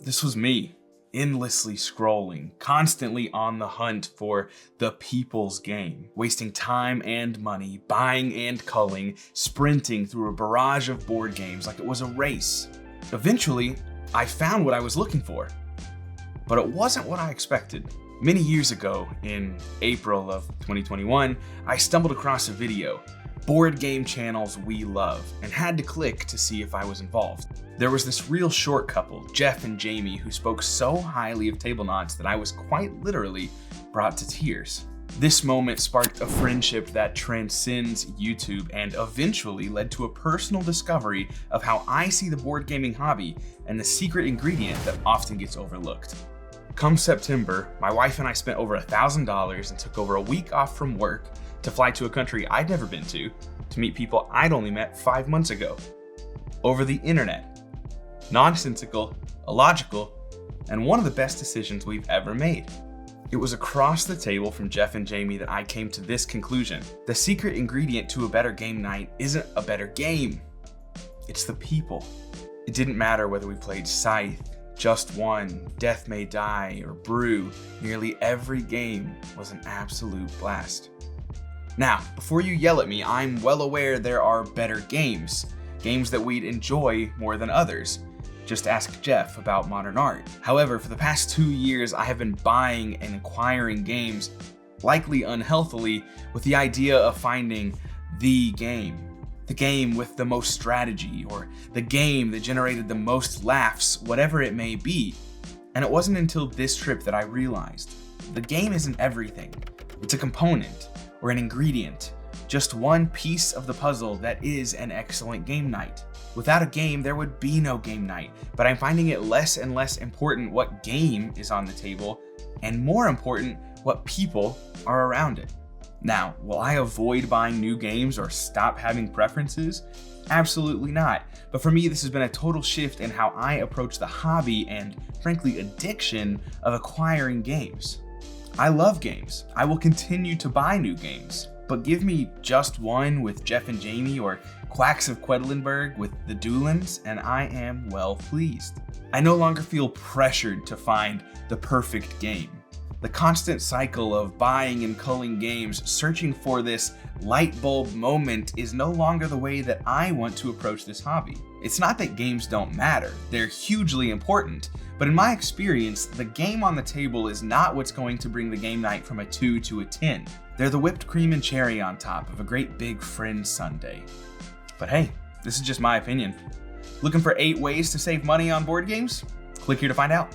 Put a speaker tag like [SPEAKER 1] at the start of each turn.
[SPEAKER 1] This was me, endlessly scrolling, constantly on the hunt for the people's game, wasting time and money, buying and culling, sprinting through a barrage of board games like it was a race. Eventually, I found what I was looking for, but it wasn't what I expected. Many years ago, in April of 2021, I stumbled across a video, Board Game Channels We Love, and had to click to see if I was involved. There was this real short couple, Jeff and Jamie, who spoke so highly of Tablenauts that I was quite literally brought to tears. This moment sparked a friendship that transcends YouTube and eventually led to a personal discovery of how I see the board gaming hobby and the secret ingredient that often gets overlooked. Come September, my wife and I spent over $1,000 and took over a week off from work to fly to a country I'd never been to meet people I'd only met 5 months ago. Over the internet. Nonsensical, illogical, and one of the best decisions we've ever made. It was across the table from Jeff and Jamie that I came to this conclusion. The secret ingredient to a better game night isn't a better game. It's the people. It didn't matter whether we played Scythe, Just One, Death May Die, or Brew. Nearly every game was an absolute blast. Now, before you yell at me, I'm well aware there are better games that we'd enjoy more than others. Just ask Jeff about modern art. However, for the past 2 years, I have been buying and acquiring games, likely unhealthily, with the idea of finding the game with the most strategy, or the game that generated the most laughs, whatever it may be. And it wasn't until this trip that I realized the game isn't everything. It's a component or an ingredient, just one piece of the puzzle that is an excellent game night. Without a game, there would be no game night, but I'm finding it less and less important what game is on the table, and more important, what people are around it. Now, will I avoid buying new games or stop having preferences? Absolutely not. But for me, this has been a total shift in how I approach the hobby and, frankly, addiction of acquiring games. I love games. I will continue to buy new games, but give me Just One with Jeff and Jamie or Quacks of Quedlinburg with the Doolins, and I am well pleased. I no longer feel pressured to find the perfect game. The constant cycle of buying and culling games, searching for this light bulb moment, is no longer the way that I want to approach this hobby. It's not that games don't matter, they're hugely important, but in my experience, the game on the table is not what's going to bring the game night from a 2 to a 10. They're the whipped cream and cherry on top of a great big friend sundae. But hey, this is just my opinion. Looking for 8 ways to save money on board games? Click here to find out.